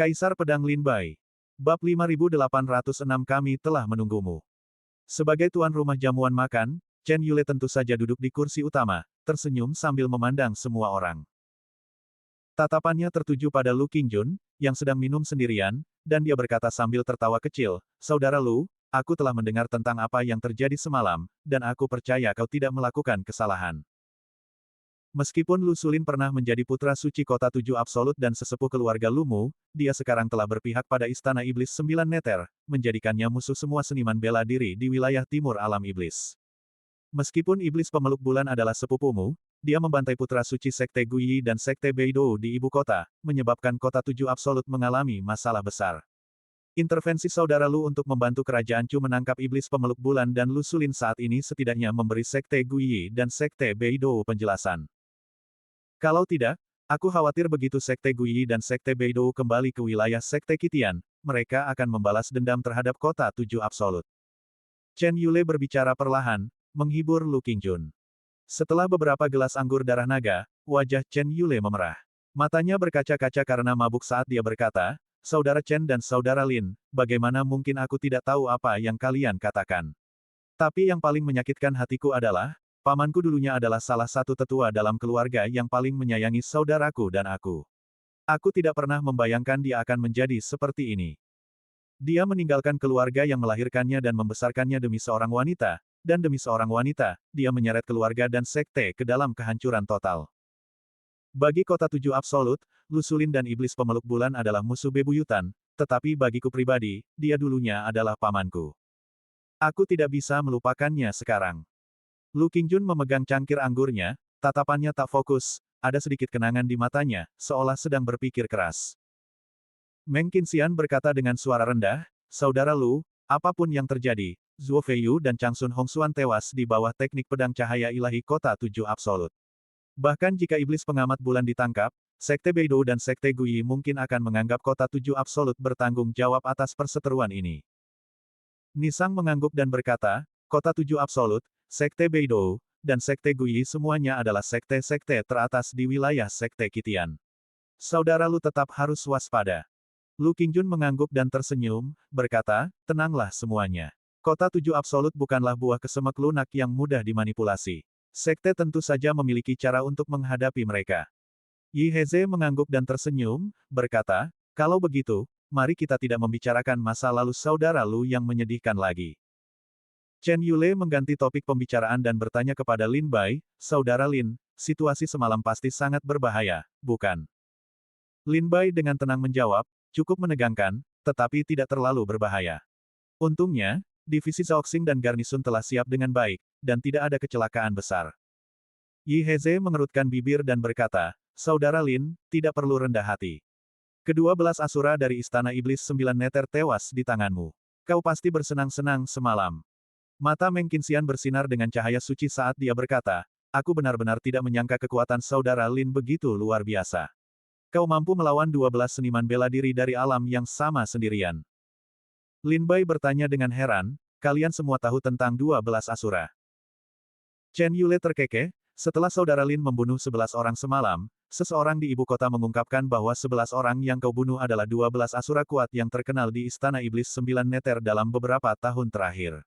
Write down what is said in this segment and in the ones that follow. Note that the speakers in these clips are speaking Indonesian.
Kaisar Pedang Lin Bai. Bab 5806 kami telah menunggumu. Sebagai tuan rumah jamuan makan, Chen Yule tentu saja duduk di kursi utama, tersenyum sambil memandang semua orang. Tatapannya tertuju pada Lu Qingjun, yang sedang minum sendirian, dan dia berkata sambil tertawa kecil, "Saudara Lu, aku telah mendengar tentang apa yang terjadi semalam, dan aku percaya kau tidak melakukan kesalahan. Meskipun Lu Sulin pernah menjadi putra suci kota tujuh absolut dan sesepuh keluarga Lumu, dia sekarang telah berpihak pada Istana Iblis Sembilan Neter, menjadikannya musuh semua seniman bela diri di wilayah timur alam iblis. Meskipun iblis pemeluk bulan adalah sepupumu, dia membantai putra suci Sekte Guyi dan Sekte Beidou di ibu kota, menyebabkan kota tujuh absolut mengalami masalah besar. Intervensi saudara Lu untuk membantu kerajaan Chu menangkap iblis pemeluk bulan dan Lu Sulin saat ini setidaknya memberi Sekte Guyi dan Sekte Beidou penjelasan. Kalau tidak, aku khawatir begitu Sekte Guyi dan Sekte Beidou kembali ke wilayah Sekte Qitian, mereka akan membalas dendam terhadap kota tujuh absolut. Chen Yule berbicara perlahan, menghibur Lu Qingjun. Setelah beberapa gelas anggur darah naga, wajah Chen Yule memerah. Matanya berkaca-kaca karena mabuk saat dia berkata, "Saudara Chen dan Saudara Lin, bagaimana mungkin aku tidak tahu apa yang kalian katakan? Tapi yang paling menyakitkan hatiku adalah, pamanku dulunya adalah salah satu tetua dalam keluarga yang paling menyayangi saudaraku dan aku. Aku tidak pernah membayangkan dia akan menjadi seperti ini. Dia meninggalkan keluarga yang melahirkannya dan membesarkannya demi seorang wanita, dan demi seorang wanita, dia menyeret keluarga dan sekte ke dalam kehancuran total. Bagi kota tujuh absolut, Lu Sulin dan iblis pemeluk bulan adalah musuh bebuyutan, tetapi bagiku pribadi, dia dulunya adalah pamanku. Aku tidak bisa melupakannya sekarang." Lu Qingjun memegang cangkir anggurnya, tatapannya tak fokus, ada sedikit kenangan di matanya, seolah sedang berpikir keras. Meng Qinxian berkata dengan suara rendah, "Saudara Lu, apapun yang terjadi, Zhuo Feiyu dan Changsun Hongxuan tewas di bawah teknik pedang cahaya ilahi kota tujuh absolut. Bahkan jika iblis pengamat bulan ditangkap, Sekte Beidou dan Sekte Guyi mungkin akan menganggap kota tujuh absolut bertanggung jawab atas perseteruan ini." Nisang mengangguk dan berkata, "Kota tujuh absolut, Sekte Beidou, dan Sekte Guyi semuanya adalah sekte-sekte teratas di wilayah Sekte Qitian. Saudara Lu tetap harus waspada." Lu Qingjun mengangguk dan tersenyum, berkata, "Tenanglah semuanya. Kota tujuh absolut bukanlah buah kesemek lunak yang mudah dimanipulasi. Sekte tentu saja memiliki cara untuk menghadapi mereka." Yi Heze mengangguk dan tersenyum, berkata, "Kalau begitu, mari kita tidak membicarakan masa lalu saudara Lu yang menyedihkan lagi." Chen Yule mengganti topik pembicaraan dan bertanya kepada Lin Bai, "Saudara Lin, situasi semalam pasti sangat berbahaya, bukan?" Lin Bai dengan tenang menjawab, "Cukup menegangkan, tetapi tidak terlalu berbahaya. Untungnya, divisi Zhaoxing dan Garnisun telah siap dengan baik, dan tidak ada kecelakaan besar." Yi Heze mengerutkan bibir dan berkata, "Saudara Lin, tidak perlu rendah hati. Kedua belas asura dari Istana Iblis Sembilan Neter tewas di tanganmu. Kau pasti bersenang-senang semalam." Mata Meng Qinxian bersinar dengan cahaya suci saat dia berkata, "Aku benar-benar tidak menyangka kekuatan saudara Lin begitu luar biasa. Kau mampu melawan 12 seniman bela diri dari alam yang sama sendirian." Lin Bai bertanya dengan heran, "Kalian semua tahu tentang 12 asura?" Chen Yule terkekeh, "Setelah saudara Lin membunuh 11 orang semalam, seseorang di ibu kota mengungkapkan bahwa 11 orang yang kau bunuh adalah 12 asura kuat yang terkenal di Istana Iblis Sembilan Neter dalam beberapa tahun terakhir."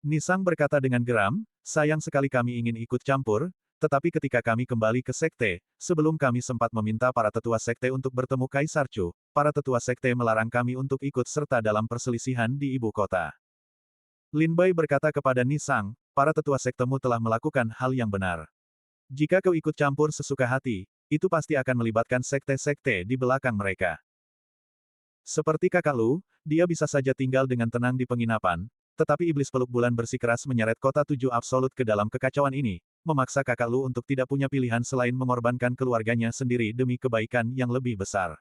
Nisang berkata dengan geram, "Sayang sekali kami ingin ikut campur, tetapi ketika kami kembali ke sekte, sebelum kami sempat meminta para tetua sekte untuk bertemu Kaisar Chu, para tetua sekte melarang kami untuk ikut serta dalam perselisihan di ibu kota." Lin Bai berkata kepada Nisang, "Para tetua sektemu telah melakukan hal yang benar. Jika kau ikut campur sesuka hati, itu pasti akan melibatkan sekte-sekte di belakang mereka. Seperti kakak Lu, dia bisa saja tinggal dengan tenang di penginapan, tetapi iblis peluk bulan bersikeras menyeret kota tujuh absolut ke dalam kekacauan ini, memaksa kakak Lu untuk tidak punya pilihan selain mengorbankan keluarganya sendiri demi kebaikan yang lebih besar."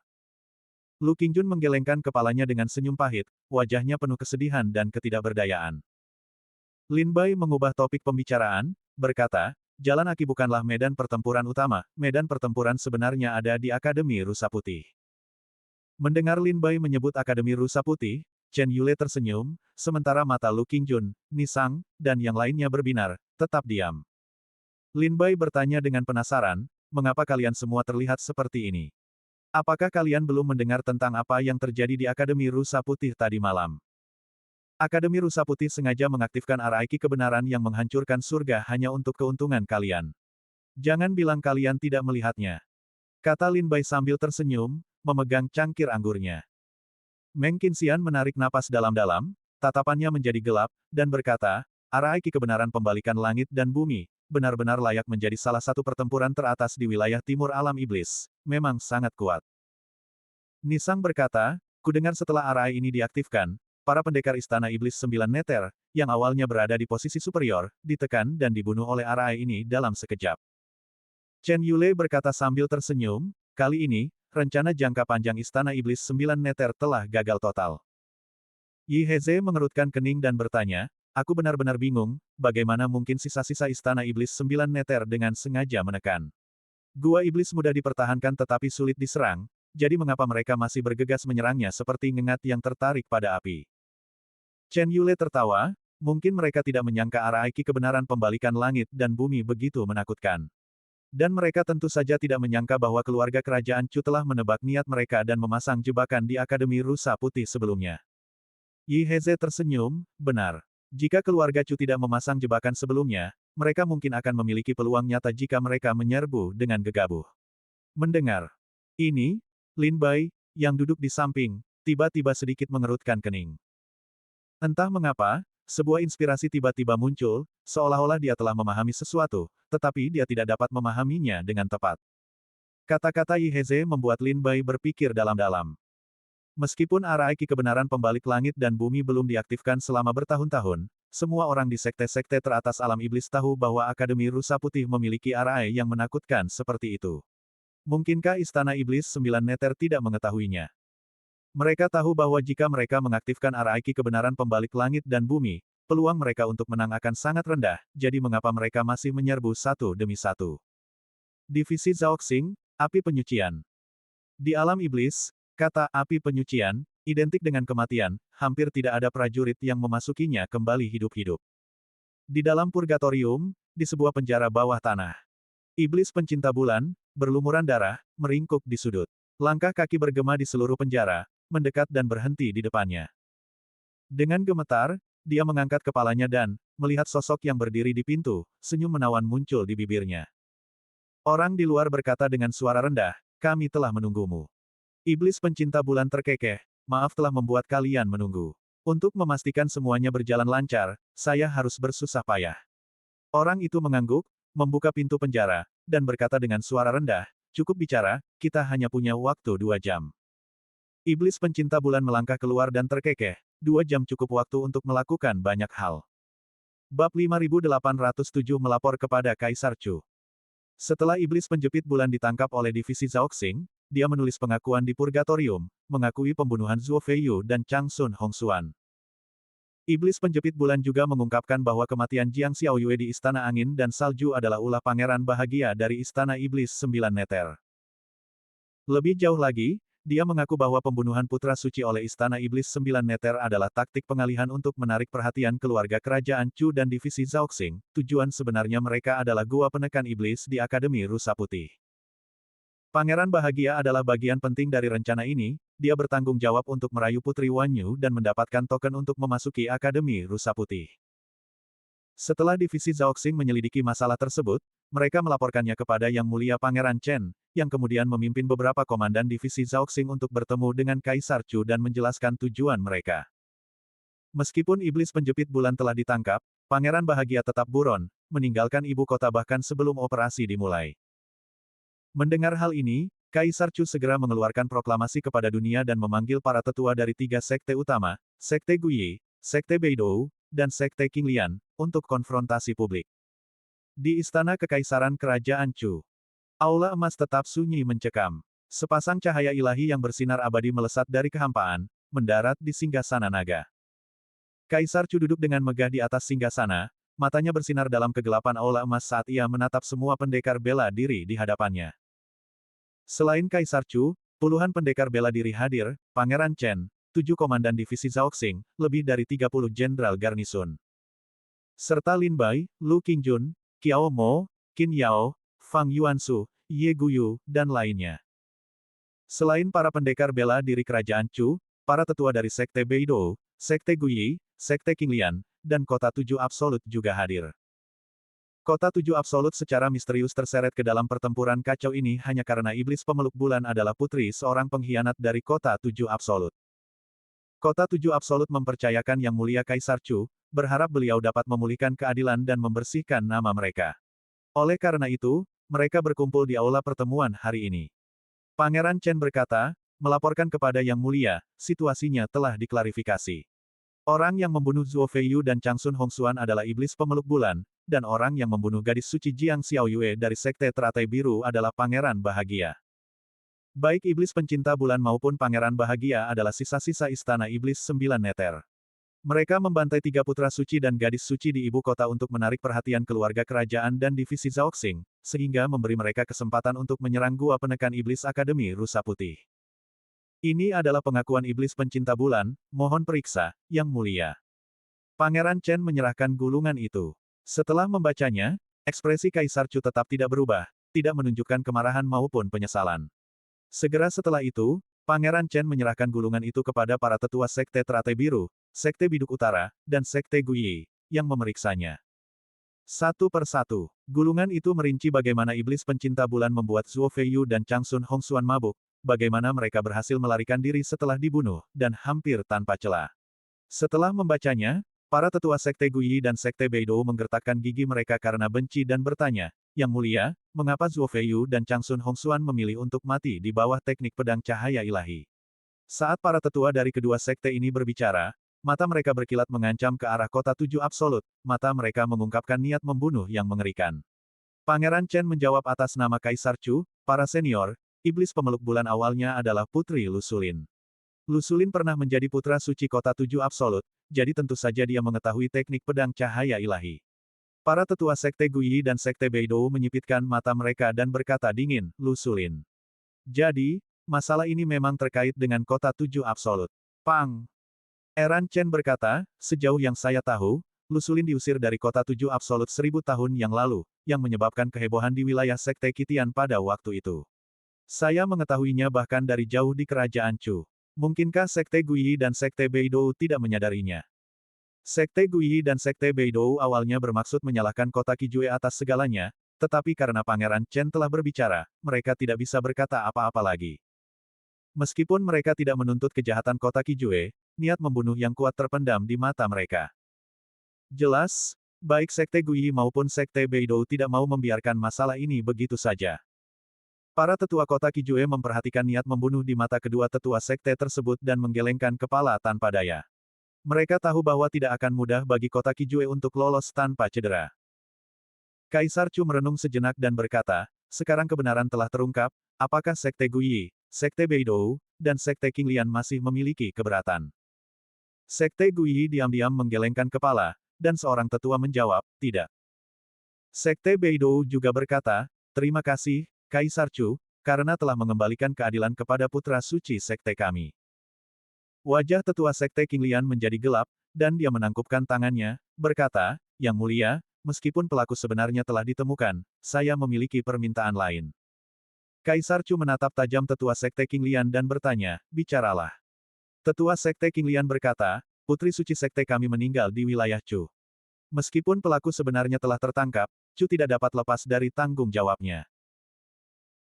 Lu Qingjun menggelengkan kepalanya dengan senyum pahit, wajahnya penuh kesedihan dan ketidakberdayaan. Lin Bai mengubah topik pembicaraan, berkata, "Jalan Aki bukanlah medan pertempuran utama, medan pertempuran sebenarnya ada di Akademi Rusa Putih." Mendengar Lin Bai menyebut Akademi Rusa Putih, Chen Yule tersenyum, sementara mata Lu Qingjun, Nisang, dan yang lainnya berbinar, tetap diam. Lin Bai bertanya dengan penasaran, "Mengapa kalian semua terlihat seperti ini?" Apakah kalian belum mendengar tentang apa yang terjadi di Akademi Rusa Putih tadi malam? Akademi Rusa Putih sengaja mengaktifkan Araiki kebenaran yang menghancurkan surga hanya untuk keuntungan kalian. Jangan bilang kalian tidak melihatnya. Kata Lin Bai sambil tersenyum, memegang cangkir anggurnya. Meng Qinxian menarik napas dalam-dalam, tatapannya menjadi gelap, dan berkata, Araiki kebenaran pembalikan langit dan bumi, benar-benar layak menjadi salah satu pertempuran teratas di wilayah timur alam iblis. Memang sangat kuat. Nisang berkata, kudengar setelah Arai ini diaktifkan, para pendekar Istana Iblis 9 Neter, yang awalnya berada di posisi superior, ditekan dan dibunuh oleh Arai ini dalam sekejap. Chen Yule berkata sambil tersenyum, kali ini, rencana jangka panjang Istana Iblis 9 Neter telah gagal total. Yi Heze mengerutkan kening dan bertanya, aku benar-benar bingung, bagaimana mungkin sisa-sisa Istana Iblis 9 Neter dengan sengaja menekan. Gua Iblis mudah dipertahankan tetapi sulit diserang, jadi mengapa mereka masih bergegas menyerangnya seperti ngengat yang tertarik pada api. Chen Yule tertawa, mungkin mereka tidak menyangka Araiki kebenaran pembalikan langit dan bumi begitu menakutkan. Dan mereka tentu saja tidak menyangka bahwa keluarga kerajaan Chu telah menebak niat mereka dan memasang jebakan di Akademi Rusa Putih sebelumnya. Yi Heze tersenyum, benar. Jika keluarga Chu tidak memasang jebakan sebelumnya, mereka mungkin akan memiliki peluang nyata jika mereka menyerbu dengan gegabah. Mendengar ini, Lin Bai, yang duduk di samping, tiba-tiba sedikit mengerutkan kening. Entah mengapa, sebuah inspirasi tiba-tiba muncul, seolah-olah dia telah memahami sesuatu, tetapi dia tidak dapat memahaminya dengan tepat. Kata-kata Yi Heze membuat Lin Bai berpikir dalam-dalam. Meskipun Araiki kebenaran pembalik langit dan bumi belum diaktifkan selama bertahun-tahun, semua orang di sekte-sekte teratas alam iblis tahu bahwa Akademi Rusa Putih memiliki Arai yang menakutkan seperti itu. Mungkinkah Istana Iblis 9 Neter tidak mengetahuinya? Mereka tahu bahwa jika mereka mengaktifkan Araiki kebenaran pembalik langit dan bumi, peluang mereka untuk menang akan sangat rendah, jadi mengapa mereka masih menyerbu satu demi satu. Divisi Zhaoxing, api penyucian. Di alam iblis, kata api penyucian, identik dengan kematian, hampir tidak ada prajurit yang memasukinya kembali hidup-hidup. Di dalam purgatorium, di sebuah penjara bawah tanah. Iblis pencinta bulan, berlumuran darah, meringkuk di sudut. Langkah kaki bergema di seluruh penjara, mendekat dan berhenti di depannya. Dengan gemetar, dia mengangkat kepalanya dan, melihat sosok yang berdiri di pintu, senyum menawan muncul di bibirnya. Orang di luar berkata dengan suara rendah, kami telah menunggumu. Iblis pencinta bulan terkekeh, maaf telah membuat kalian menunggu. Untuk memastikan semuanya berjalan lancar, saya harus bersusah payah. Orang itu mengangguk, membuka pintu penjara, dan berkata dengan suara rendah, cukup bicara, kita hanya punya waktu 2 jam. Iblis pencinta bulan melangkah keluar dan terkekeh, 2 jam cukup waktu untuk melakukan banyak hal. Bab 5807 melapor kepada Kaisar Chu. Setelah iblis penjepit bulan ditangkap oleh divisi Zhaoxing, dia menulis pengakuan di Purgatorium, mengakui pembunuhan Zhuo Feiyu dan Chang Sun Hongxuan. Iblis penjepit bulan juga mengungkapkan bahwa kematian Jiang Xiaoyue di Istana Angin dan Salju adalah ulah pangeran bahagia dari Istana Iblis 9 Neter. Lebih jauh lagi, dia mengaku bahwa pembunuhan putra suci oleh Istana Iblis 9 Neter adalah taktik pengalihan untuk menarik perhatian keluarga kerajaan Chu dan divisi Zhaoxing. Tujuan sebenarnya mereka adalah gua penekan iblis di Akademi Rusa Putih. Pangeran bahagia adalah bagian penting dari rencana ini, dia bertanggung jawab untuk merayu Putri Wanyu dan mendapatkan token untuk memasuki Akademi Rusa Putih. Setelah divisi Zhaoxing menyelidiki masalah tersebut, mereka melaporkannya kepada Yang Mulia Pangeran Chen, yang kemudian memimpin beberapa komandan divisi Zhaoxing untuk bertemu dengan Kaisar Chu dan menjelaskan tujuan mereka. Meskipun iblis penjepit bulan telah ditangkap, Pangeran Bahagia tetap buron, meninggalkan ibu kota bahkan sebelum operasi dimulai. Mendengar hal ini, Kaisar Chu segera mengeluarkan proklamasi kepada dunia dan memanggil para tetua dari 3 sekte utama, Sekte Guyi, Sekte Beidou, dan Sekte Qinglian, untuk konfrontasi publik. Di Istana Kekaisaran Kerajaan Chu, aula emas tetap sunyi mencekam. Sepasang cahaya ilahi yang bersinar abadi melesat dari kehampaan, mendarat di singgasana naga. Kaisar Chu duduk dengan megah di atas singgasana, matanya bersinar dalam kegelapan aula emas saat ia menatap semua pendekar bela diri di hadapannya. Selain Kaisar Chu, puluhan pendekar bela diri hadir, Pangeran Chen, 7 komandan divisi Zhaoxing, lebih dari 30 jenderal garnisun. Serta Lin Bai, Lu Qingjun, Qiao Mo, Qin Yao, Fang Yuansu, Ye Guyu, dan lainnya. Selain para pendekar bela diri kerajaan Chu, para tetua dari Sekte Beidou, Sekte Guyi, Sekte Qinglian, dan Kota Tujuh Absolut juga hadir. Kota Tujuh Absolut secara misterius terseret ke dalam pertempuran kacau ini hanya karena iblis pemeluk bulan adalah putri seorang pengkhianat dari Kota Tujuh Absolut. Kota Tujuh Absolut mempercayakan Yang Mulia Kaisar Chu, berharap beliau dapat memulihkan keadilan dan membersihkan nama mereka. Oleh karena itu, mereka berkumpul di aula pertemuan hari ini. Pangeran Chen berkata, melaporkan kepada Yang Mulia, situasinya telah diklarifikasi. Orang yang membunuh Zhuo Feiyu dan Changsun Hongxuan adalah iblis pemeluk bulan, dan orang yang membunuh gadis suci Jiang Xiaoyue dari Sekte Teratai Biru adalah Pangeran Bahagia. Baik iblis pencinta bulan maupun Pangeran Bahagia adalah sisa-sisa istana iblis sembilan neter. Mereka membantai tiga putra suci dan gadis suci di ibu kota untuk menarik perhatian keluarga kerajaan dan divisi Zhaoxing, sehingga memberi mereka kesempatan untuk menyerang gua penekan iblis Akademi Rusa Putih. Ini adalah pengakuan iblis pencinta bulan, mohon periksa, Yang Mulia. Pangeran Chen menyerahkan gulungan itu. Setelah membacanya, ekspresi Kaisar Chu tetap tidak berubah, tidak menunjukkan kemarahan maupun penyesalan. Segera setelah itu, Pangeran Chen menyerahkan gulungan itu kepada para tetua Sekte Teratai Biru, Sekte Biduk Utara, dan Sekte Guyi, yang memeriksanya. Satu persatu, gulungan itu merinci bagaimana iblis pencinta bulan membuat Zhuo Feiyu dan Changsun Hongxuan mabuk, bagaimana mereka berhasil melarikan diri setelah dibunuh, dan hampir tanpa celah. Setelah membacanya, para tetua Sekte Guyi dan Sekte Beidou menggertakkan gigi mereka karena benci dan bertanya, Yang Mulia, mengapa Zhuo Feiyu dan Changsun Hongxuan memilih untuk mati di bawah teknik pedang cahaya ilahi? Saat para tetua dari kedua sekte ini berbicara, mata mereka berkilat mengancam ke arah Kota Tujuh Absolut, mata mereka mengungkapkan niat membunuh yang mengerikan. Pangeran Chen menjawab atas nama Kaisar Chu, para senior, iblis pemeluk bulan awalnya adalah Putri Lu Xulin. Lu Xulin pernah menjadi putra suci Kota Tujuh Absolut, jadi tentu saja dia mengetahui teknik pedang cahaya ilahi. Para tetua Sekte Guyi dan Sekte Beidou menyipitkan mata mereka dan berkata dingin, Lu Xulin. Jadi, masalah ini memang terkait dengan Kota Tujuh Absolut. Pang! Eran Chen berkata, sejauh yang saya tahu, Lu Xulin diusir dari Kota Tujuh Absolut 1000 tahun yang lalu, yang menyebabkan kehebohan di wilayah Sekte Qitian pada waktu itu. Saya mengetahuinya bahkan dari jauh di kerajaan Chu. Mungkinkah Sekte Guyi dan Sekte Beidou tidak menyadarinya? Sekte Guyi dan Sekte Beidou awalnya bermaksud menyalahkan Kota Qijue atas segalanya, tetapi karena Pangeran Chen telah berbicara, mereka tidak bisa berkata apa-apa lagi. Meskipun mereka tidak menuntut kejahatan Kota Qijue, niat membunuh yang kuat terpendam di mata mereka. Jelas, baik Sekte Guyi maupun Sekte Beidou tidak mau membiarkan masalah ini begitu saja. Para tetua Kota Qijue memperhatikan niat membunuh di mata kedua tetua sekte tersebut dan menggelengkan kepala tanpa daya. Mereka tahu bahwa tidak akan mudah bagi Kota Qijue untuk lolos tanpa cedera. Kaisar Chu merenung sejenak dan berkata, sekarang kebenaran telah terungkap, apakah Sekte Guyi, Sekte Beidou, dan Sekte Qinglian masih memiliki keberatan? Sekte Guyi diam-diam menggelengkan kepala, dan seorang tetua menjawab, tidak. Sekte Beidou juga berkata, terima kasih, Kaisar Chu, karena telah mengembalikan keadilan kepada putra suci sekte kami. Wajah tetua sekte Qinglian menjadi gelap, dan dia menangkupkan tangannya, berkata, Yang Mulia, meskipun pelaku sebenarnya telah ditemukan, saya memiliki permintaan lain. Kaisar Chu menatap tajam tetua sekte Qinglian dan bertanya, bicaralah. Tetua sekte Qinglian berkata, putri suci sekte kami meninggal di wilayah Chu. Meskipun pelaku sebenarnya telah tertangkap, Chu tidak dapat lepas dari tanggung jawabnya.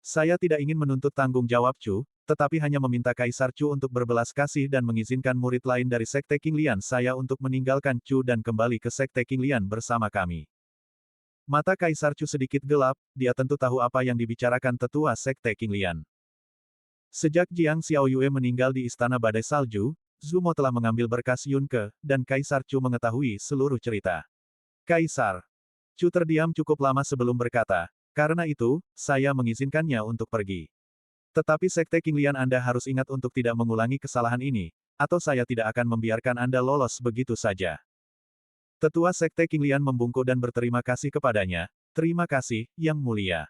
Saya tidak ingin menuntut tanggung jawab Chu, tetapi hanya meminta Kaisar Chu untuk berbelas kasih dan mengizinkan murid lain dari Sekte Qinglian saya untuk meninggalkan Chu dan kembali ke Sekte Qinglian bersama kami. Mata Kaisar Chu sedikit gelap, dia tentu tahu apa yang dibicarakan tetua Sekte Qinglian. Sejak Jiang Xiaoyue meninggal di Istana Badai Salju, Zumo telah mengambil berkas Yunke, dan Kaisar Chu mengetahui seluruh cerita. Kaisar Chu terdiam cukup lama sebelum berkata, karena itu, saya mengizinkannya untuk pergi. Tetapi Sekte Qinglian Anda harus ingat untuk tidak mengulangi kesalahan ini, atau saya tidak akan membiarkan Anda lolos begitu saja. Tetua Sekte Qinglian membungkuk dan berterima kasih kepadanya, terima kasih, Yang Mulia.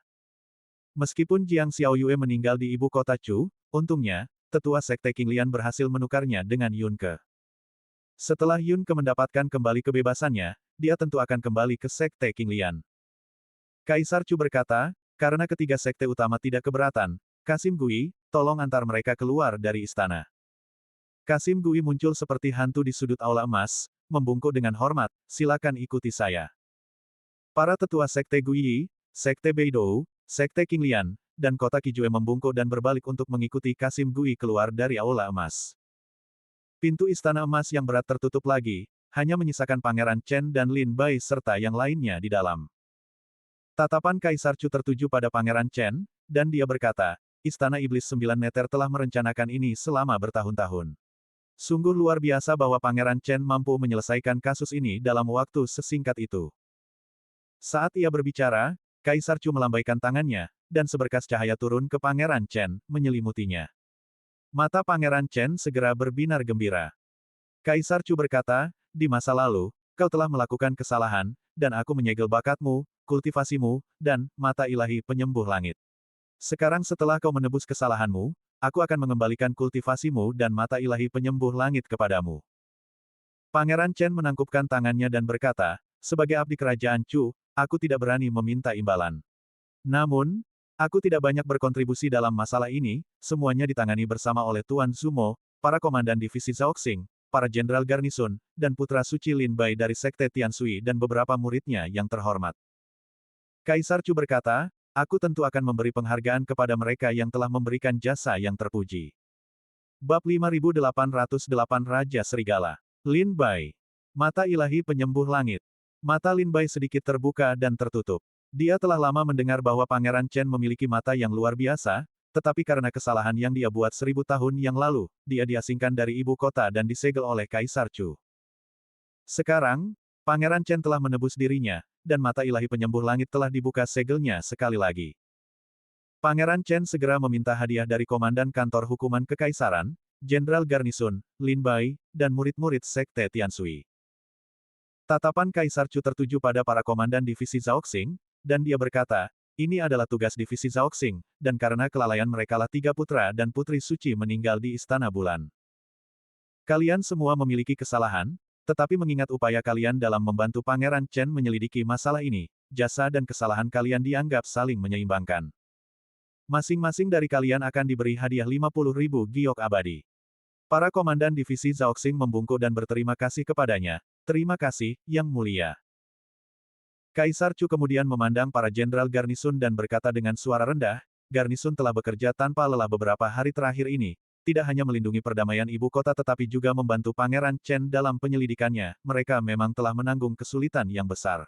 Meskipun Jiang Xiaoyue meninggal di ibu kota Chu, untungnya, tetua Sekte Qinglian berhasil menukarnya dengan Yunke. Setelah Yunke mendapatkan kembali kebebasannya, dia tentu akan kembali ke Sekte Qinglian. Kaisar Chu berkata, karena ketiga sekte utama tidak keberatan, Kasim Gui, tolong antar mereka keluar dari istana. Kasim Gui muncul seperti hantu di sudut aula emas, membungkuk dengan hormat, silakan ikuti saya. Para tetua Sekte Guiyi, Sekte Beidou, Sekte Qinglian, dan kota Qijue membungkuk dan berbalik untuk mengikuti Kasim Gui keluar dari aula emas. Pintu istana emas yang berat tertutup lagi, hanya menyisakan Pangeran Chen dan Lin Bai serta yang lainnya di dalam. Tatapan Kaisar Chu tertuju pada Pangeran Chen, dan dia berkata, Istana Iblis Sembilan Neter telah merencanakan ini selama bertahun-tahun. Sungguh luar biasa bahwa Pangeran Chen mampu menyelesaikan kasus ini dalam waktu sesingkat itu. Saat ia berbicara, Kaisar Chu melambaikan tangannya, dan seberkas cahaya turun ke Pangeran Chen, menyelimutinya. Mata Pangeran Chen segera berbinar gembira. Kaisar Chu berkata, di masa lalu, kau telah melakukan kesalahan, dan aku menyegel bakatmu, kultivasimu, dan mata ilahi penyembuh langit. Sekarang setelah kau menebus kesalahanmu, aku akan mengembalikan kultivasimu dan mata ilahi penyembuh langit kepadamu. Pangeran Chen menangkupkan tangannya dan berkata, sebagai abdi kerajaan Chu, aku tidak berani meminta imbalan. Namun, aku tidak banyak berkontribusi dalam masalah ini, semuanya ditangani bersama oleh Tuan Zumo, para komandan divisi Zhaoxing, para jenderal garnison, dan putra suci Lin Bai dari Sekte Tianshui dan beberapa muridnya yang terhormat. Kaisar Chu berkata, aku tentu akan memberi penghargaan kepada mereka yang telah memberikan jasa yang terpuji. Bab 5808 Raja Serigala. Lin Bai. Mata ilahi penyembuh langit. Mata Lin Bai sedikit terbuka dan tertutup. Dia telah lama mendengar bahwa Pangeran Chen memiliki mata yang luar biasa, tetapi karena kesalahan yang dia buat 1000 tahun yang lalu, dia diasingkan dari ibu kota dan disegel oleh Kaisar Chu. Sekarang, Pangeran Chen telah menebus dirinya, dan mata ilahi penyembuh langit telah dibuka segelnya sekali lagi. Pangeran Chen segera meminta hadiah dari Komandan Kantor Hukuman Kekaisaran, Jenderal Garnison, Lin Bai, dan murid-murid Sekte Tianshui. Tatapan Kaisar Chu tertuju pada para komandan divisi Zhaoxing, dan dia berkata, ini adalah tugas divisi Zhaoxing, dan karena kelalaian merekalah 3 putra dan putri suci meninggal di Istana Bulan. Kalian semua memiliki kesalahan, tetapi mengingat upaya kalian dalam membantu Pangeran Chen menyelidiki masalah ini, jasa dan kesalahan kalian dianggap saling menyeimbangkan. Masing-masing dari kalian akan diberi hadiah 50.000 giok abadi. Para komandan divisi Zhaoxing membungkuk dan berterima kasih kepadanya. Terima kasih, Yang Mulia. Kaisar Chu kemudian memandang para jenderal garnison dan berkata dengan suara rendah, garnison telah bekerja tanpa lelah beberapa hari terakhir ini, tidak hanya melindungi perdamaian ibu kota tetapi juga membantu Pangeran Chen dalam penyelidikannya, mereka memang telah menanggung kesulitan yang besar.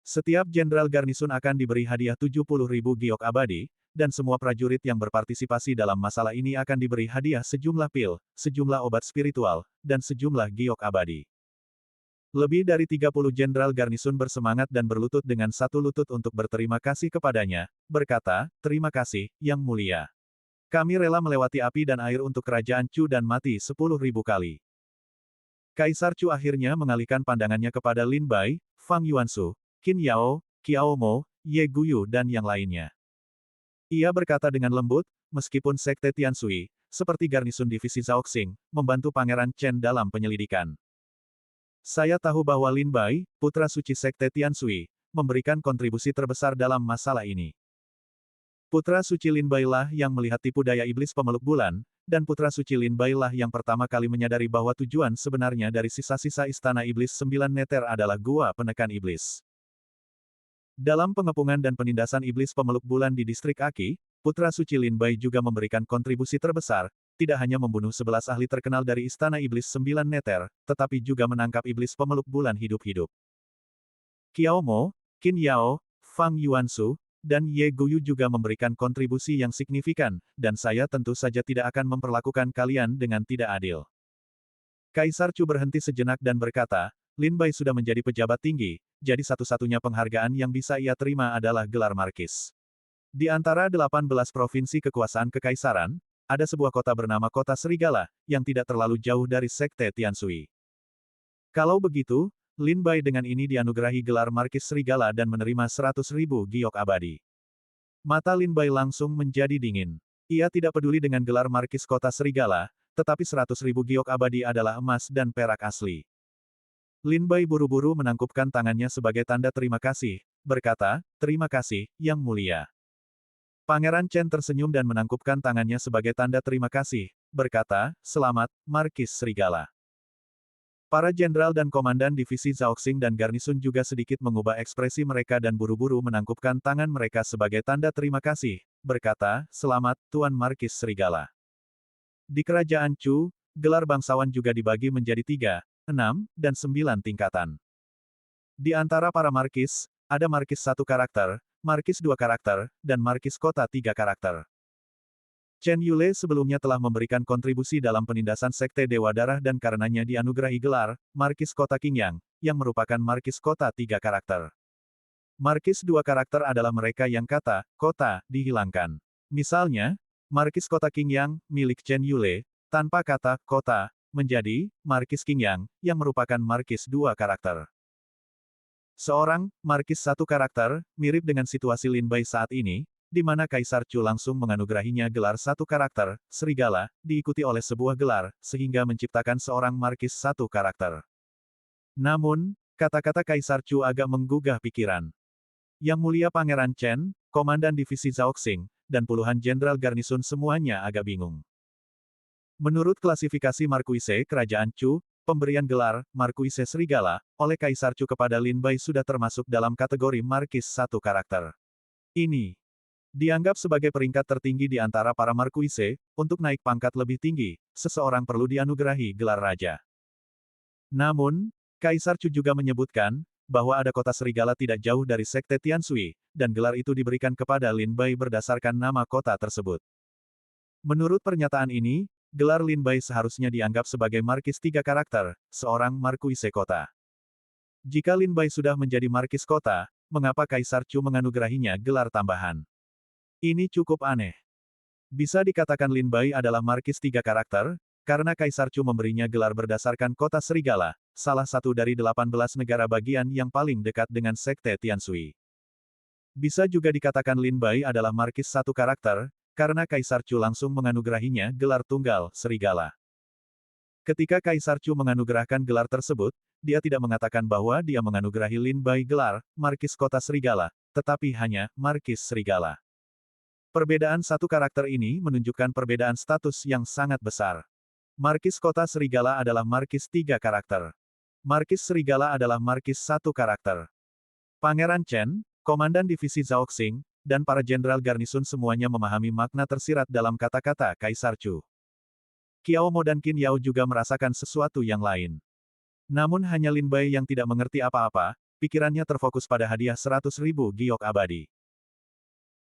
Setiap jenderal garnison akan diberi hadiah 70.000 giok abadi, dan semua prajurit yang berpartisipasi dalam masalah ini akan diberi hadiah sejumlah pil, sejumlah obat spiritual, dan sejumlah giok abadi. Lebih dari 30 jenderal garnison bersemangat dan berlutut dengan satu lutut untuk berterima kasih kepadanya, berkata, terima kasih, Yang Mulia. Kami rela melewati api dan air untuk kerajaan Chu dan mati 10.000 kali. Kaisar Chu akhirnya mengalihkan pandangannya kepada Lin Bai, Fang Yuansu, Qin Yao, Qiao Mo, Ye Guyu dan yang lainnya. Ia berkata dengan lembut, meskipun Sekte Tianshui, seperti garnison divisi Zhaoxing, membantu Pangeran Chen dalam penyelidikan. Saya tahu bahwa Lin Bai, putra suci Sekte Tianshui, memberikan kontribusi terbesar dalam masalah ini. Putra suci Lin Bai lah yang melihat tipu daya iblis pemeluk bulan, dan putra suci Lin Bai lah yang pertama kali menyadari bahwa tujuan sebenarnya dari sisa-sisa Istana Iblis Sembilan Neter adalah gua penekan iblis. Dalam pengepungan dan penindasan iblis pemeluk bulan di distrik Aki, putra suci Lin Bai juga memberikan kontribusi terbesar, tidak hanya membunuh 11 ahli terkenal dari Istana Iblis Sembilan Neter, tetapi juga menangkap iblis pemeluk bulan hidup-hidup. Qiao Mo, Qin Yao, Fang Yuansu, dan Ye Guyu juga memberikan kontribusi yang signifikan, dan saya tentu saja tidak akan memperlakukan kalian dengan tidak adil. Kaisar Chu berhenti sejenak dan berkata, Lin Bai sudah menjadi pejabat tinggi, jadi satu-satunya penghargaan yang bisa ia terima adalah gelar markis. Di antara 18 provinsi kekuasaan kekaisaran, ada sebuah kota bernama Kota Serigala, yang tidak terlalu jauh dari Sekte Tianshui. Kalau begitu, Lin Bai dengan ini dianugerahi gelar Markis Serigala dan menerima 100.000 giok abadi. Mata Lin Bai langsung menjadi dingin. Ia tidak peduli dengan gelar Markis Kota Serigala, tetapi 100.000 giok abadi adalah emas dan perak asli. Lin Bai buru-buru menangkupkan tangannya sebagai tanda terima kasih, berkata, terima kasih, Yang Mulia. Pangeran Chen tersenyum dan menangkupkan tangannya sebagai tanda terima kasih, berkata, "Selamat, Markis Serigala." Para jenderal dan komandan divisi Zhaoxing dan garnisun juga sedikit mengubah ekspresi mereka dan buru-buru menangkupkan tangan mereka sebagai tanda terima kasih, berkata, "Selamat, Tuan Markis Serigala." Di Kerajaan Chu, gelar bangsawan juga dibagi menjadi 3, 6, dan 9 tingkatan. Di antara para markis, ada markis 1 karakter, markis 2 karakter, dan markis kota 3 karakter. Chen Yule sebelumnya telah memberikan kontribusi dalam penindasan Sekte Dewa Darah dan karenanya dianugerahi gelar, Markis Kota Qingyang, yang merupakan markis kota 3 karakter. Markis 2 karakter adalah mereka yang kata, kota, dihilangkan. Misalnya, markis kota Qingyang, milik Chen Yule, tanpa kata, kota, menjadi, Markis Qingyang, yang merupakan markis 2 karakter. Seorang, markis 1 karakter, mirip dengan situasi Lin Bai saat ini, di mana Kaisar Chu langsung menganugerahinya gelar 1 karakter, serigala, diikuti oleh sebuah gelar, sehingga menciptakan seorang markis 1 karakter. Namun, kata-kata Kaisar Chu agak menggugah pikiran. Yang Mulia Pangeran Chen, Komandan Divisi Zhaoxing, dan puluhan jenderal garnisun semuanya agak bingung. Menurut klasifikasi Markuise Kerajaan Chu, pemberian gelar, Markuise Serigala, oleh Kaisar Chu kepada Lin Bai sudah termasuk dalam kategori markis 1 karakter. Ini dianggap sebagai peringkat tertinggi di antara para markuise, untuk naik pangkat lebih tinggi, seseorang perlu dianugerahi gelar raja. Namun, Kaisar Chu juga menyebutkan, bahwa ada kota serigala tidak jauh dari Sekte Tianshui, dan gelar itu diberikan kepada Lin Bai berdasarkan nama kota tersebut. Menurut pernyataan ini, gelar Lin Bai seharusnya dianggap sebagai markis 3 karakter, seorang markuise kota. Jika Lin Bai sudah menjadi markis kota, mengapa Kaisar Chu menganugerahinya gelar tambahan? Ini cukup aneh. Bisa dikatakan Lin Bai adalah markis 3 karakter, karena Kaisar Chu memberinya gelar berdasarkan kota serigala, salah satu dari 18 negara bagian yang paling dekat dengan Sekte Tianshui. Bisa juga dikatakan Lin Bai adalah markis 1 karakter, karena Kaisar Chu langsung menganugerahinya gelar tunggal, serigala. Ketika Kaisar Chu menganugerahkan gelar tersebut, dia tidak mengatakan bahwa dia menganugerahi Lin Bai gelar, markis kota serigala, tetapi hanya, markis serigala. Perbedaan satu karakter ini menunjukkan perbedaan status yang sangat besar. Markis kota serigala adalah markis 3 karakter. Markis serigala adalah markis 1 karakter. Pangeran Chen, Komandan Divisi Zhaoxing, dan para jenderal garnisun semuanya memahami makna tersirat dalam kata-kata Kaisar Chu. Qiao Mo dan Qin Yao juga merasakan sesuatu yang lain. Namun hanya Lin Bai yang tidak mengerti apa-apa, pikirannya terfokus pada hadiah 100.000 giok abadi.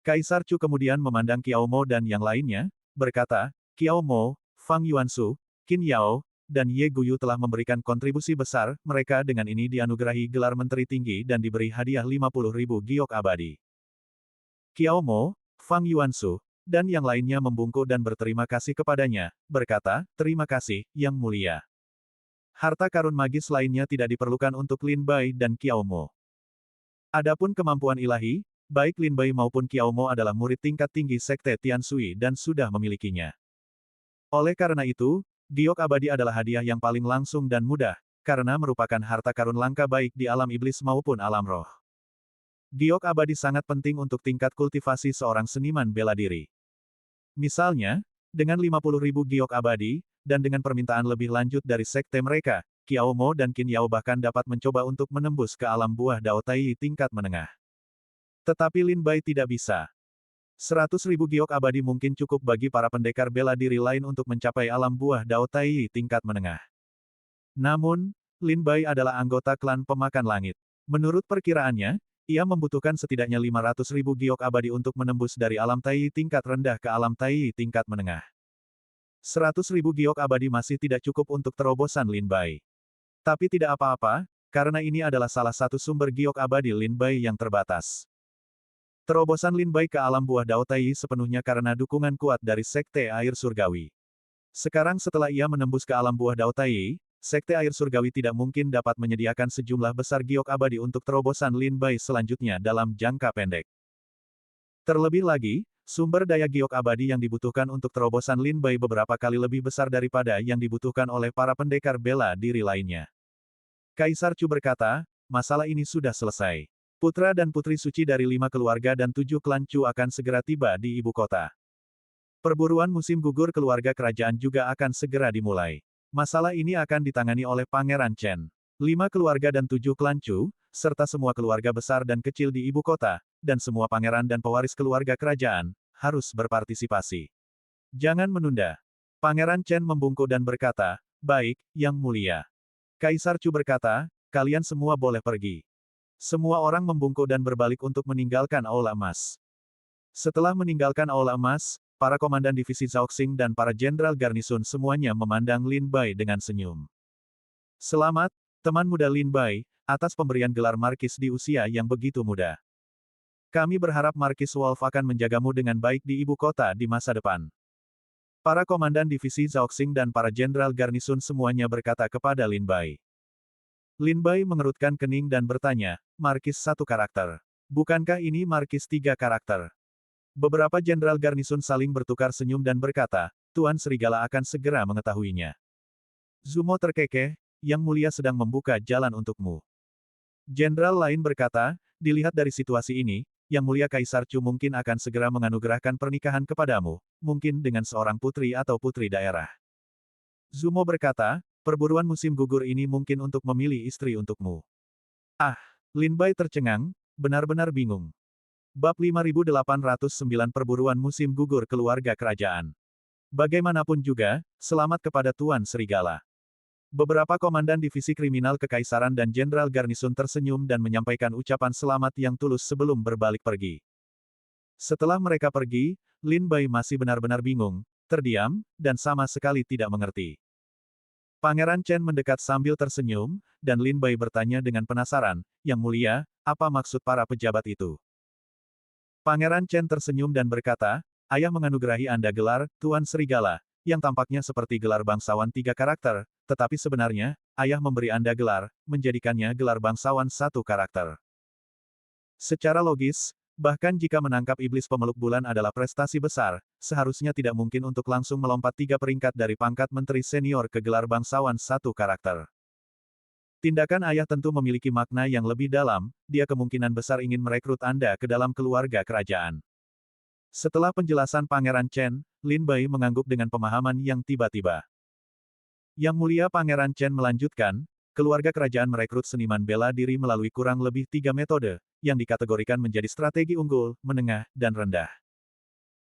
Kaisar Chu kemudian memandang Qiao Mo dan yang lainnya, berkata, Qiao Mo, Fang Yuansu, Qin Yao, dan Ye Guyu telah memberikan kontribusi besar, mereka dengan ini dianugerahi gelar menteri tinggi dan diberi hadiah 50.000 giok abadi. Qiao Mo, Fang Yuansu, dan yang lainnya membungkuk dan berterima kasih kepadanya, berkata, terima kasih, Yang Mulia. Harta karun magis lainnya tidak diperlukan untuk Lin Bai dan Qiao Mo. Adapun kemampuan ilahi, baik Lin Bai maupun Qiao Mo adalah murid tingkat tinggi Sekte Tianshui dan sudah memilikinya. Oleh karena itu, giok abadi adalah hadiah yang paling langsung dan mudah, karena merupakan harta karun langka baik di alam iblis maupun alam roh. Giok abadi sangat penting untuk tingkat kultivasi seorang seniman bela diri. Misalnya, dengan 50.000 giok abadi, dan dengan permintaan lebih lanjut dari sekte mereka, Qiao Mo dan Qin Yao bahkan dapat mencoba untuk menembus ke alam buah Dao Tai tingkat menengah. Tetapi Lin Bai tidak bisa. 100.000 giok abadi mungkin cukup bagi para pendekar bela diri lain untuk mencapai alam buah Dao Tai tingkat menengah. Namun, Lin Bai adalah anggota klan pemakan langit. Menurut perkiraannya, ia membutuhkan setidaknya 500.000 giok abadi untuk menembus dari alam Tai tingkat rendah ke alam Tai tingkat menengah. 100.000 giok abadi masih tidak cukup untuk terobosan Lin Bai. Tapi tidak apa-apa, karena ini adalah salah satu sumber giok abadi Lin Bai yang terbatas. Terobosan Lin Bai ke alam buah Dao Tai sepenuhnya karena dukungan kuat dari Sekte Air Surgawi. Sekarang setelah ia menembus ke alam buah Dao Tai, Sekte Air Surgawi tidak mungkin dapat menyediakan sejumlah besar giok abadi untuk terobosan Lin Bai selanjutnya dalam jangka pendek. Terlebih lagi, sumber daya giok abadi yang dibutuhkan untuk terobosan Lin Bai beberapa kali lebih besar daripada yang dibutuhkan oleh para pendekar bela diri lainnya. Kaisar Chu berkata, masalah ini sudah selesai. Putra dan putri suci dari 5 keluarga dan 7 klan Chu akan segera tiba di ibu kota. Perburuan musim gugur keluarga kerajaan juga akan segera dimulai. Masalah ini akan ditangani oleh Pangeran Chen. 5 keluarga dan 7 klan Chu, serta semua keluarga besar dan kecil di ibu kota, dan semua pangeran dan pewaris keluarga kerajaan, harus berpartisipasi. Jangan menunda. Pangeran Chen membungkuk dan berkata, "Baik, Yang Mulia." Kaisar Chu berkata, "Kalian semua boleh pergi." Semua orang membungkuk dan berbalik untuk meninggalkan Aula Emas. Setelah meninggalkan Aula Emas, para komandan divisi Zhaoxing dan para jenderal garnisun semuanya memandang Lin Bai dengan senyum. "Selamat, teman muda Lin Bai, atas pemberian gelar Markis di usia yang begitu muda. Kami berharap Markis Wolf akan menjagamu dengan baik di ibu kota di masa depan." Para komandan divisi Zhaoxing dan para jenderal garnisun semuanya berkata kepada Lin Bai. Lin Bai mengerutkan kening dan bertanya, "Markis 1 karakter. Bukankah ini Markis 3 karakter?" Beberapa jenderal garnisun saling bertukar senyum dan berkata, "Tuan Serigala akan segera mengetahuinya." Zumo terkekeh, "Yang Mulia sedang membuka jalan untukmu." Jenderal lain berkata, "Dilihat dari situasi ini, Yang Mulia Kaisar Chu mungkin akan segera menganugerahkan pernikahan kepadamu, mungkin dengan seorang putri atau putri daerah." Zumo berkata, "Perburuan musim gugur ini mungkin untuk memilih istri untukmu." Ah, Lin Bai tercengang, benar-benar bingung. Bab 5809 Perburuan Musim Gugur Keluarga Kerajaan. Bagaimanapun juga, selamat kepada Tuan Serigala. Beberapa komandan divisi kriminal kekaisaran dan jenderal garnisun tersenyum dan menyampaikan ucapan selamat yang tulus sebelum berbalik pergi. Setelah mereka pergi, Lin Bai masih benar-benar bingung, terdiam, dan sama sekali tidak mengerti. Pangeran Chen mendekat sambil tersenyum, dan Lin Bai bertanya dengan penasaran, "Yang Mulia, apa maksud para pejabat itu?" Pangeran Chen tersenyum dan berkata, "Ayah menganugerahi Anda gelar, Tuan Serigala, yang tampaknya seperti gelar bangsawan 3 karakter, tetapi sebenarnya, Ayah memberi Anda gelar, menjadikannya gelar bangsawan 1 karakter. Secara logis, bahkan jika menangkap iblis pemeluk bulan adalah prestasi besar, seharusnya tidak mungkin untuk langsung melompat 3 peringkat dari pangkat menteri senior ke gelar bangsawan 1 karakter. Tindakan ayah tentu memiliki makna yang lebih dalam, dia kemungkinan besar ingin merekrut Anda ke dalam keluarga kerajaan." Setelah penjelasan Pangeran Chen, Lin Bai mengangguk dengan pemahaman yang tiba-tiba. Yang Mulia Pangeran Chen melanjutkan, keluarga kerajaan merekrut seniman bela diri melalui kurang lebih 3 metode, yang dikategorikan menjadi strategi unggul, menengah, dan rendah.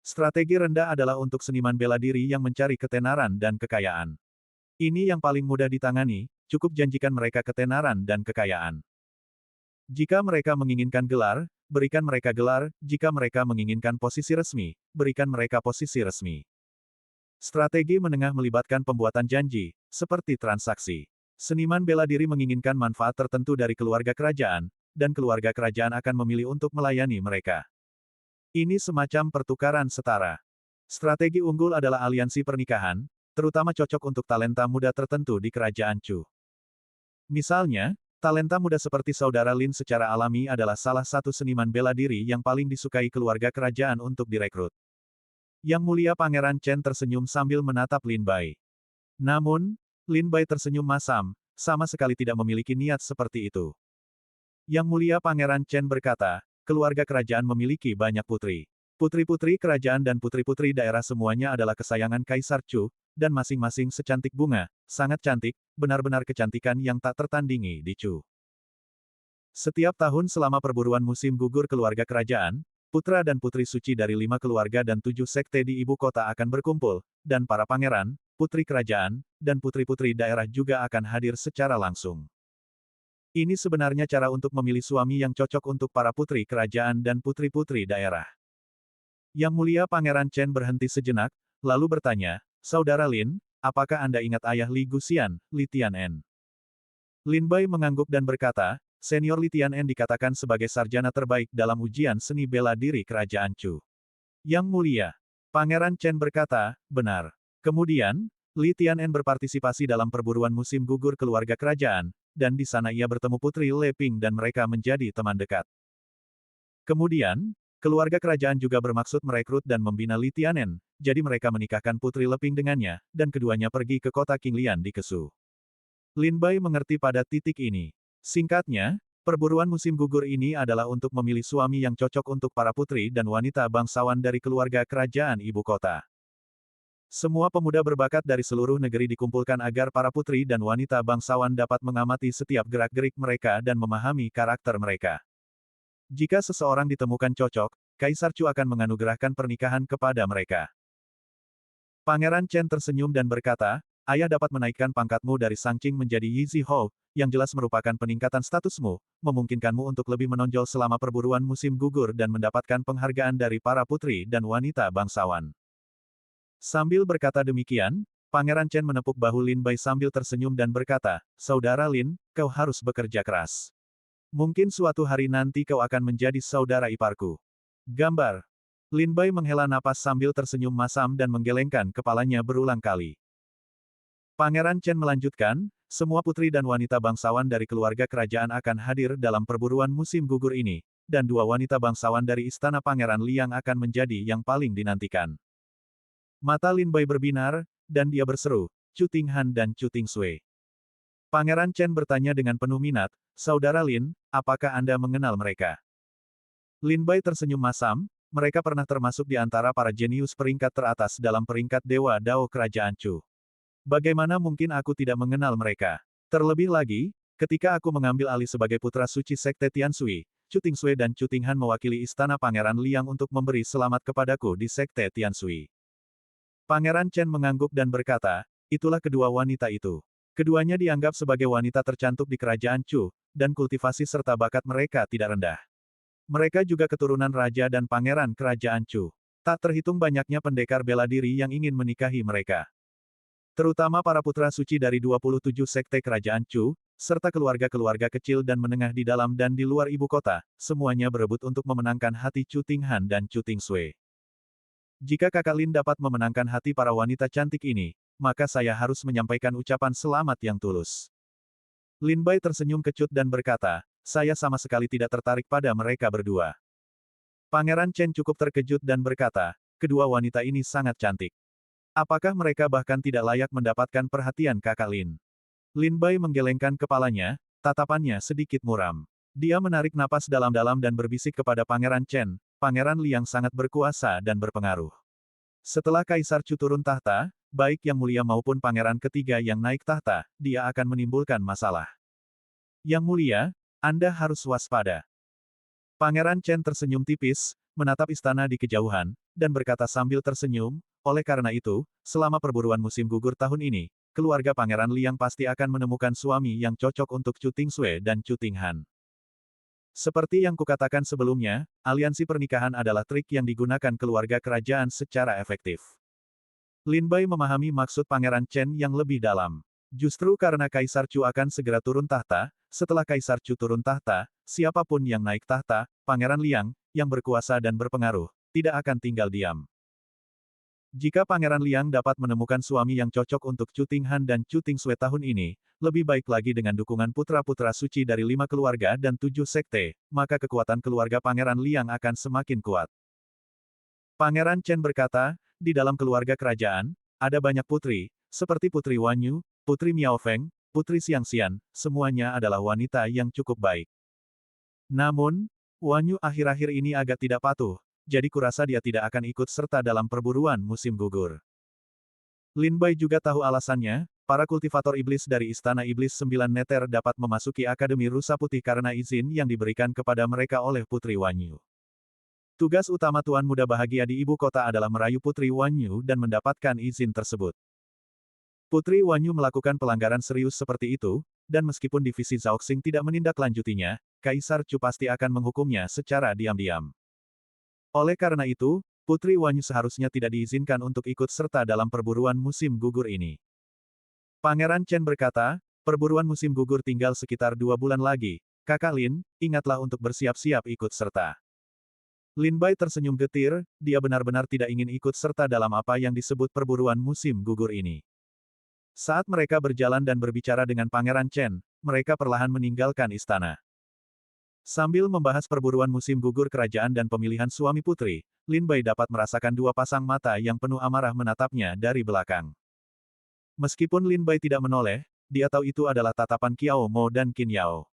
Strategi rendah adalah untuk seniman bela diri yang mencari ketenaran dan kekayaan. Ini yang paling mudah ditangani, cukup janjikan mereka ketenaran dan kekayaan. Jika mereka menginginkan gelar, berikan mereka gelar, jika mereka menginginkan posisi resmi, berikan mereka posisi resmi. Strategi menengah melibatkan pembuatan janji, seperti transaksi. Seniman bela diri menginginkan manfaat tertentu dari keluarga kerajaan, dan keluarga kerajaan akan memilih untuk melayani mereka. Ini semacam pertukaran setara. Strategi unggul adalah aliansi pernikahan, terutama cocok untuk talenta muda tertentu di kerajaan Chu. Misalnya, talenta muda seperti saudara Lin secara alami adalah salah satu seniman bela diri yang paling disukai keluarga kerajaan untuk direkrut. Yang Mulia Pangeran Chen tersenyum sambil menatap Lin Bai. Namun, Lin Bai tersenyum masam, sama sekali tidak memiliki niat seperti itu. Yang Mulia Pangeran Chen berkata, keluarga kerajaan memiliki banyak putri. Putri-putri kerajaan dan putri-putri daerah semuanya adalah kesayangan Kaisar Chu, dan masing-masing secantik bunga, sangat cantik, benar-benar kecantikan yang tak tertandingi di Chu. Setiap tahun selama perburuan musim gugur keluarga kerajaan, putra dan putri suci dari 5 keluarga dan 7 sekte di ibu kota akan berkumpul, dan para pangeran, putri kerajaan, dan putri-putri daerah juga akan hadir secara langsung. Ini sebenarnya cara untuk memilih suami yang cocok untuk para putri kerajaan dan putri-putri daerah. Yang Mulia Pangeran Chen berhenti sejenak, lalu bertanya, "Saudara Lin, apakah Anda ingat ayah Li Guxian, Li Tianen?" Lin Bai mengangguk dan berkata, "Senior Li Tianen dikatakan sebagai sarjana terbaik dalam ujian seni bela diri kerajaan Chu." Yang Mulia. Pangeran Chen berkata, "Benar." Kemudian, Li Tianen berpartisipasi dalam perburuan musim gugur keluarga kerajaan, dan di sana ia bertemu Putri Le Ping dan mereka menjadi teman dekat. Kemudian, keluarga kerajaan juga bermaksud merekrut dan membina Li Tianen, jadi mereka menikahkan Putri Le Ping dengannya, dan keduanya pergi ke kota Qinglian di Kesu. Lin Bai mengerti pada titik ini. Singkatnya, Perburuan musim gugur ini adalah untuk memilih suami yang cocok untuk para putri dan wanita bangsawan dari keluarga kerajaan ibu kota. Semua pemuda berbakat dari seluruh negeri dikumpulkan agar para putri dan wanita bangsawan dapat mengamati setiap gerak-gerik mereka dan memahami karakter mereka. Jika seseorang ditemukan cocok, Kaisar Chu akan menganugerahkan pernikahan kepada mereka. Pangeran Chen tersenyum dan berkata, ayah dapat menaikkan pangkatmu dari Sangqing menjadi Yizi Hou, yang jelas merupakan peningkatan statusmu, memungkinkanmu untuk lebih menonjol selama perburuan musim gugur dan mendapatkan penghargaan dari para putri dan wanita bangsawan. Sambil berkata demikian, Pangeran Chen menepuk bahu Lin Bai sambil tersenyum dan berkata, Saudara Lin, kau harus bekerja keras. Mungkin suatu hari nanti kau akan menjadi saudara iparku. Gambar. Lin Bai menghela napas sambil tersenyum masam dan menggelengkan kepalanya berulang kali. Pangeran Chen melanjutkan, semua putri dan wanita bangsawan dari keluarga kerajaan akan hadir dalam perburuan musim gugur ini, dan dua wanita bangsawan dari istana Pangeran Liang akan menjadi yang paling dinantikan. Mata Lin Bai berbinar, dan dia berseru, Chu Tinghan dan Chu Tingsui. Pangeran Chen bertanya dengan penuh minat, Saudara Lin, apakah Anda mengenal mereka? Lin Bai tersenyum masam, mereka pernah termasuk di antara para jenius peringkat teratas dalam peringkat Dewa Dao Kerajaan Chu. Bagaimana mungkin aku tidak mengenal mereka? Terlebih lagi, ketika aku mengambil alih sebagai putra suci Sekte Tianshui, Chu Tingsui dan Chu Tinghan mewakili istana Pangeran Liang untuk memberi selamat kepadaku di Sekte Tianshui. Pangeran Chen mengangguk dan berkata, itulah kedua wanita itu. Keduanya dianggap sebagai wanita tercantik di Kerajaan Chu, dan kultivasi serta bakat mereka tidak rendah. Mereka juga keturunan raja dan pangeran kerajaan Chu. Tak terhitung banyaknya pendekar bela diri yang ingin menikahi mereka. Terutama para putra suci dari 27 sekte kerajaan Chu, serta keluarga-keluarga kecil dan menengah di dalam dan di luar ibu kota, semuanya berebut untuk memenangkan hati Chu Tinghan dan Chu Tingsui. Jika kakak Lin dapat memenangkan hati para wanita cantik ini, maka saya harus menyampaikan ucapan selamat yang tulus. Lin Bai tersenyum kecut dan berkata, saya sama sekali tidak tertarik pada mereka berdua. Pangeran Chen cukup terkejut dan berkata, kedua wanita ini sangat cantik. Apakah mereka bahkan tidak layak mendapatkan perhatian kakak Lin? Lin Bai menggelengkan kepalanya, tatapannya sedikit muram. Dia menarik napas dalam-dalam dan berbisik kepada Pangeran Chen, Pangeran Liang sangat berkuasa dan berpengaruh. Setelah Kaisar Chu turun tahta, baik Yang Mulia maupun Pangeran ketiga yang naik tahta, dia akan menimbulkan masalah. Yang Mulia, Anda harus waspada. Pangeran Chen tersenyum tipis, menatap istana di kejauhan, dan berkata sambil tersenyum, oleh karena itu, selama perburuan musim gugur tahun ini, keluarga Pangeran Liang pasti akan menemukan suami yang cocok untuk Chu Tingsui dan Chu Tinghan. Seperti yang kukatakan sebelumnya, aliansi pernikahan adalah trik yang digunakan keluarga kerajaan secara efektif. Lin Bai memahami maksud Pangeran Chen yang lebih dalam. Justru karena Kaisar Chu akan segera turun tahta, setelah Kaisar Chu turun tahta, siapapun yang naik tahta, Pangeran Liang, yang berkuasa dan berpengaruh, tidak akan tinggal diam. Jika Pangeran Liang dapat menemukan suami yang cocok untuk Chu Tinghan dan Chu Tingsui tahun ini, lebih baik lagi dengan dukungan putra-putra suci dari 5 keluarga dan 7 sekte, maka kekuatan keluarga Pangeran Liang akan semakin kuat. Pangeran Chen berkata, di dalam keluarga kerajaan, ada banyak putri, seperti Putri Wanyu, Putri Miao Feng, Putri Xiangxian, semuanya adalah wanita yang cukup baik. Namun, Wanyu akhir-akhir ini agak tidak patuh, jadi kurasa dia tidak akan ikut serta dalam perburuan musim gugur. Lin Bai juga tahu alasannya, para kultivator iblis dari Istana Iblis 9 Neter dapat memasuki Akademi Rusa Putih karena izin yang diberikan kepada mereka oleh Putri Wanyu. Tugas utama Tuan Muda Bahagia di ibu kota adalah merayu Putri Wanyu dan mendapatkan izin tersebut. Putri Wanyu melakukan pelanggaran serius seperti itu, dan meskipun divisi Zhaoxing tidak menindaklanjutinya, Kaisar Chu pasti akan menghukumnya secara diam-diam. Oleh karena itu, Putri Wanyu seharusnya tidak diizinkan untuk ikut serta dalam perburuan musim gugur ini. Pangeran Chen berkata, perburuan musim gugur tinggal sekitar 2 bulan lagi, kakak Lin, ingatlah untuk bersiap-siap ikut serta. Lin Bai tersenyum getir, dia benar-benar tidak ingin ikut serta dalam apa yang disebut perburuan musim gugur ini. Saat mereka berjalan dan berbicara dengan Pangeran Chen, mereka perlahan meninggalkan istana. Sambil membahas perburuan musim gugur kerajaan dan pemilihan suami putri, Lin Bai dapat merasakan dua pasang mata yang penuh amarah menatapnya dari belakang. Meskipun Lin Bai tidak menoleh, dia tahu itu adalah tatapan Qiao Mo dan Qin Yao.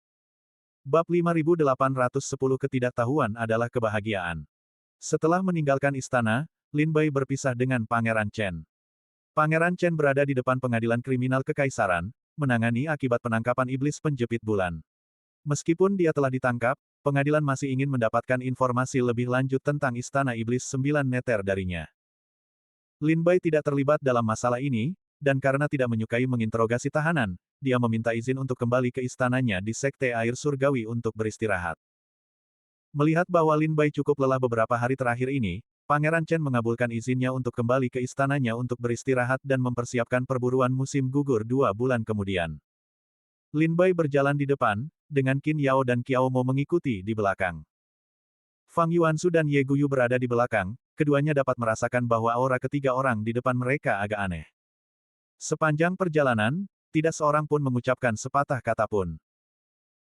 Bab 5810 Ketidaktahuan adalah kebahagiaan. Setelah meninggalkan istana, Lin Bai berpisah dengan Pangeran Chen. Pangeran Chen berada di depan pengadilan kriminal kekaisaran, menangani akibat penangkapan iblis penjepit bulan. Meskipun dia telah ditangkap, pengadilan masih ingin mendapatkan informasi lebih lanjut tentang istana iblis 9 meter darinya. Lin Bai tidak terlibat dalam masalah ini, dan karena tidak menyukai menginterogasi tahanan, dia meminta izin untuk kembali ke istananya di Sekte Air Surgawi untuk beristirahat. Melihat bahwa Lin Bai cukup lelah beberapa hari terakhir ini, Pangeran Chen mengabulkan izinnya untuk kembali ke istananya untuk beristirahat dan mempersiapkan perburuan musim gugur 2 bulan kemudian. Lin Bai berjalan di depan, dengan Qin Yao dan Qiao Mo mengikuti di belakang. Fang Yuansu dan Ye Guyu berada di belakang, keduanya dapat merasakan bahwa aura ketiga orang di depan mereka agak aneh. Sepanjang perjalanan, tidak seorang pun mengucapkan sepatah kata pun.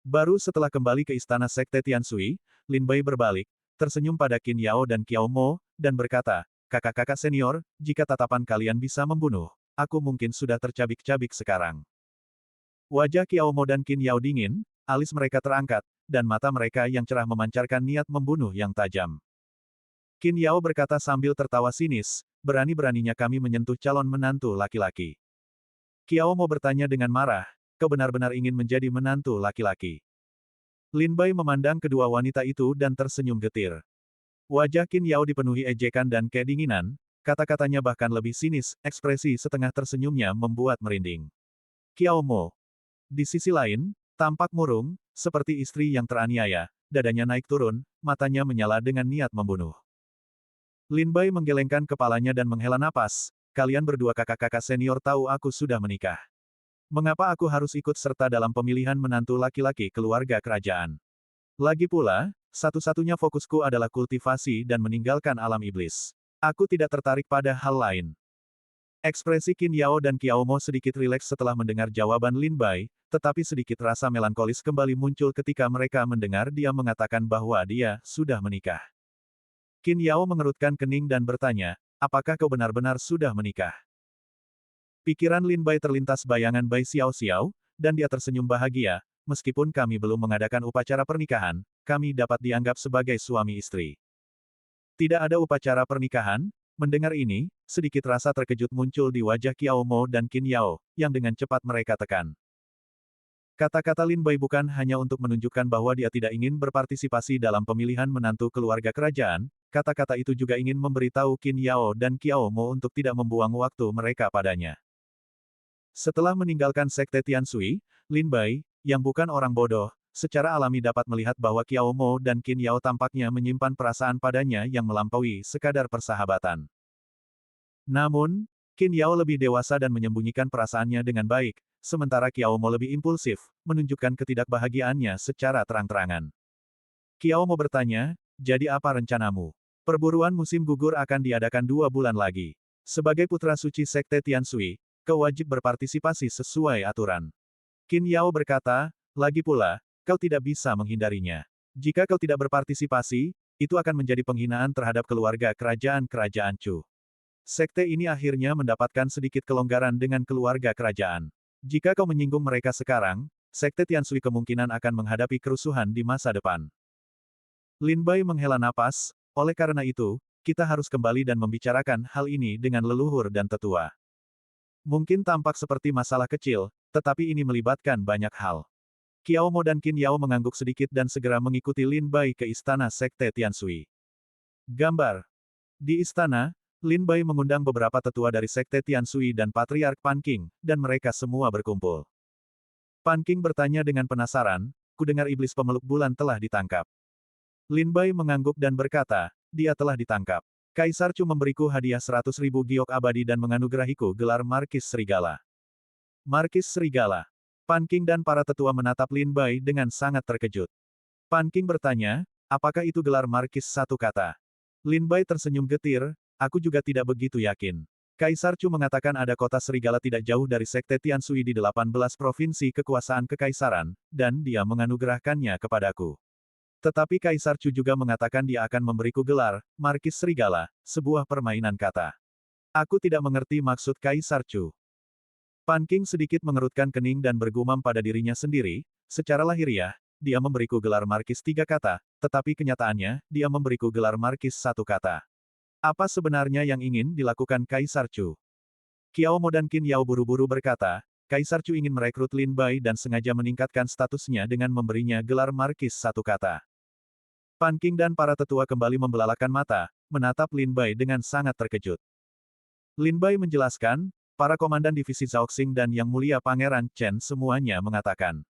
Baru setelah kembali ke istana Sekte Tianshui, Lin Bai berbalik, tersenyum pada Qin Yao dan Qiao Mo, dan berkata, "Kakak-kakak senior, jika tatapan kalian bisa membunuh, aku mungkin sudah tercabik-cabik sekarang." Wajah Qiao Mo dan Qin Yao dingin, alis mereka terangkat, dan mata mereka yang cerah memancarkan niat membunuh yang tajam. Qin Yao berkata sambil tertawa sinis, "Berani-beraninya kami menyentuh calon menantu laki-laki." Qiao Mo bertanya dengan marah, "Kau benar-benar ingin menjadi menantu laki-laki?" Lin Bai memandang kedua wanita itu dan tersenyum getir. Wajah Qin Yao dipenuhi ejekan dan kedinginan, kata-katanya bahkan lebih sinis, ekspresi setengah tersenyumnya membuat merinding. Qiao Mo. Di sisi lain, tampak murung, seperti istri yang teraniaya, dadanya naik turun, matanya menyala dengan niat membunuh. Lin Bai menggelengkan kepalanya dan menghela napas, "Kalian berdua kakak-kakak senior tahu aku sudah menikah. Mengapa aku harus ikut serta dalam pemilihan menantu laki-laki keluarga kerajaan? Lagi pula, satu-satunya fokusku adalah kultivasi dan meninggalkan alam iblis. Aku tidak tertarik pada hal lain." Ekspresi Qin Yao dan Qiao Mo sedikit rileks setelah mendengar jawaban Lin Bai, tetapi sedikit rasa melankolis kembali muncul ketika mereka mendengar dia mengatakan bahwa dia sudah menikah. Qin Yao mengerutkan kening dan bertanya, "Apakah kau benar-benar sudah menikah?" Pikiran Lin Bai terlintas bayangan Bai Xiao Xiao, dan dia tersenyum bahagia, "Meskipun kami belum mengadakan upacara pernikahan, kami dapat dianggap sebagai suami istri." Tidak ada upacara pernikahan? Mendengar ini, sedikit rasa terkejut muncul di wajah Qiao Mo dan Qin Yao, yang dengan cepat mereka tekan. Kata-kata Lin Bai bukan hanya untuk menunjukkan bahwa dia tidak ingin berpartisipasi dalam pemilihan menantu keluarga kerajaan, kata-kata itu juga ingin memberitahu Qin Yao dan Qiao Mo untuk tidak membuang waktu mereka padanya. Setelah meninggalkan Sekte Tianshui, Lin Bai, yang bukan orang bodoh, secara alami dapat melihat bahwa Qiao Mo dan Qin Yao tampaknya menyimpan perasaan padanya yang melampaui sekadar persahabatan. Namun, Qin Yao lebih dewasa dan menyembunyikan perasaannya dengan baik, sementara Qiao Mo lebih impulsif, menunjukkan ketidakbahagiaannya secara terang-terangan. Qiao Mo bertanya, "Jadi apa rencanamu? Perburuan musim gugur akan diadakan 2 bulan lagi. Sebagai putra suci Sekte Tianshui, kau wajib berpartisipasi sesuai aturan." Qin Yao berkata, "Lagi pula, kau tidak bisa menghindarinya. Jika kau tidak berpartisipasi, itu akan menjadi penghinaan terhadap keluarga kerajaan-kerajaan Chu. Sekte ini akhirnya mendapatkan sedikit kelonggaran dengan keluarga kerajaan. Jika kau menyinggung mereka sekarang, Sekte Tianshui kemungkinan akan menghadapi kerusuhan di masa depan." Lin Bai menghela napas, "Oleh karena itu, kita harus kembali dan membicarakan hal ini dengan leluhur dan tetua. Mungkin tampak seperti masalah kecil, tetapi ini melibatkan banyak hal." Qiao Mo dan Qin Yao mengangguk sedikit dan segera mengikuti Lin Bai ke istana Sekte Tianshui. Gambar. Di istana, Lin Bai mengundang beberapa tetua dari Sekte Tianshui dan Patriark Pan Qing, dan mereka semua berkumpul. Pan Qing bertanya dengan penasaran, "Kudengar iblis pemeluk bulan telah ditangkap." Lin Bai mengangguk dan berkata, "Dia telah ditangkap. Kaisar Chu memberiku hadiah 100.000 giok abadi dan menganugerahiku gelar Markis Serigala." Markis Serigala. Pan Qing dan para tetua menatap Lin Bai dengan sangat terkejut. Pan Qing bertanya, "Apakah itu gelar Markis satu kata?" Lin Bai tersenyum getir, "Aku juga tidak begitu yakin. Kaisar Chu mengatakan ada kota serigala tidak jauh dari Sekte Tianshui di 18 provinsi kekuasaan kekaisaran, dan dia menganugerahkannya kepadaku. Tetapi Kaisar Chu juga mengatakan dia akan memberiku gelar, Markis Serigala, sebuah permainan kata. Aku tidak mengerti maksud Kaisar Chu." Pan Qing sedikit mengerutkan kening dan bergumam pada dirinya sendiri, secara lahiriah, dia memberiku gelar markis 3 kata, tetapi kenyataannya, dia memberiku gelar markis 1 kata. Apa sebenarnya yang ingin dilakukan Kaisar Chu? Qiao Mo dan Qin Yao buru-buru berkata, Kaisar Chu ingin merekrut Lin Bai dan sengaja meningkatkan statusnya dengan memberinya gelar markis 1 kata. Pan Qing dan para tetua kembali membelalakan mata, menatap Lin Bai dengan sangat terkejut. Lin Bai menjelaskan, para komandan divisi Zhaoxing dan Yang Mulia Pangeran Chen semuanya mengatakan,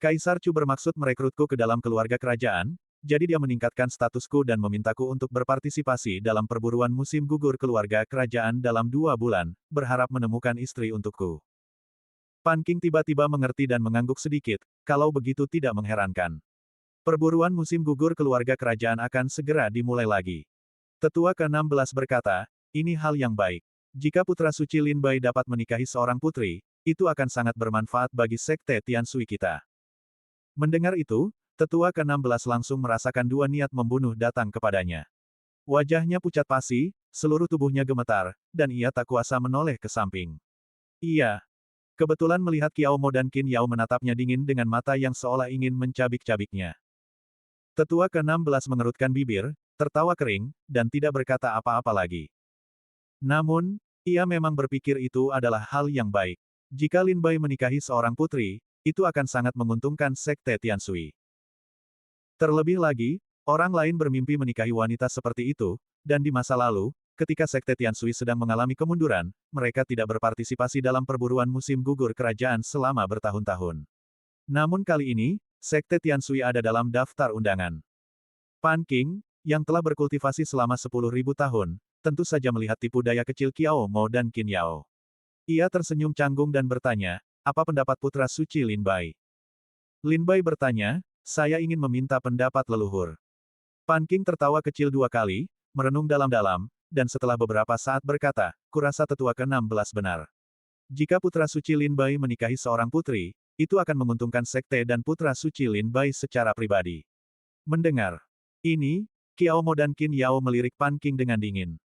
Kaisar Chu bermaksud merekrutku ke dalam keluarga kerajaan, jadi dia meningkatkan statusku dan memintaku untuk berpartisipasi dalam perburuan musim gugur keluarga kerajaan dalam 2 bulan, berharap menemukan istri untukku. Pan Qing tiba-tiba mengerti dan mengangguk sedikit, kalau begitu tidak mengherankan. Perburuan musim gugur keluarga kerajaan akan segera dimulai lagi. Tetua ke-16 berkata, ini hal yang baik. Jika putra suci Lin Bai dapat menikahi seorang putri, itu akan sangat bermanfaat bagi sekte Tianshui kita. Mendengar itu, tetua ke-16 langsung merasakan 2 niat membunuh datang kepadanya. Wajahnya pucat pasi, seluruh tubuhnya gemetar, dan ia tak kuasa menoleh ke samping. Iya. Kebetulan melihat Qiao Mo dan Qin Yao menatapnya dingin dengan mata yang seolah ingin mencabik-cabiknya. Tetua ke-16 mengerutkan bibir, tertawa kering, dan tidak berkata apa-apa lagi. Namun, ia memang berpikir itu adalah hal yang baik. Jika Lin Bai menikahi seorang putri, itu akan sangat menguntungkan sekte Tianshui. Terlebih lagi, orang lain bermimpi menikahi wanita seperti itu, dan di masa lalu, ketika sekte Tianshui sedang mengalami kemunduran, mereka tidak berpartisipasi dalam perburuan musim gugur kerajaan selama bertahun-tahun. Namun kali ini, sekte Tianshui ada dalam daftar undangan. Pan Qing, yang telah berkultivasi selama 10.000 tahun, tentu saja melihat tipu daya kecil Qiao Mo dan Qin Yao. Ia tersenyum canggung dan bertanya, apa pendapat putra suci Lin Bai? Lin Bai bertanya, saya ingin meminta pendapat leluhur. Pan Qing tertawa kecil 2 kali, merenung dalam-dalam, dan setelah beberapa saat berkata, kurasa tetua ke-16 benar. Jika putra suci Lin Bai menikahi seorang putri, itu akan menguntungkan sekte dan putra suci Lin Bai secara pribadi. Mendengar ini, Qiao Mo dan Qin Yao melirik Pan Qing dengan dingin.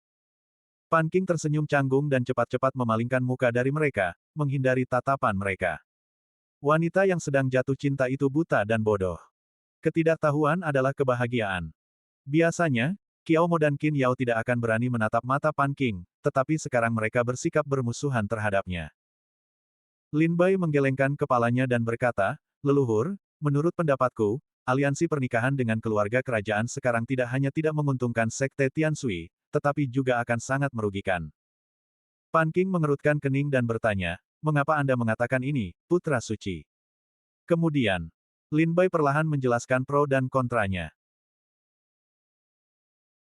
Pan Qing tersenyum canggung dan cepat-cepat memalingkan muka dari mereka, menghindari tatapan mereka. Wanita yang sedang jatuh cinta itu buta dan bodoh. Ketidaktahuan adalah kebahagiaan. Biasanya, Qiao Mo dan Qin Yao tidak akan berani menatap mata Pan Qing, tetapi sekarang mereka bersikap bermusuhan terhadapnya. Lin Bai menggelengkan kepalanya dan berkata, leluhur, menurut pendapatku, aliansi pernikahan dengan keluarga kerajaan sekarang tidak hanya tidak menguntungkan sekte Tianshui, tetapi juga akan sangat merugikan. Pan Qing mengerutkan kening dan bertanya, mengapa Anda mengatakan ini, putra suci? Kemudian, Lin Bai perlahan menjelaskan pro dan kontranya.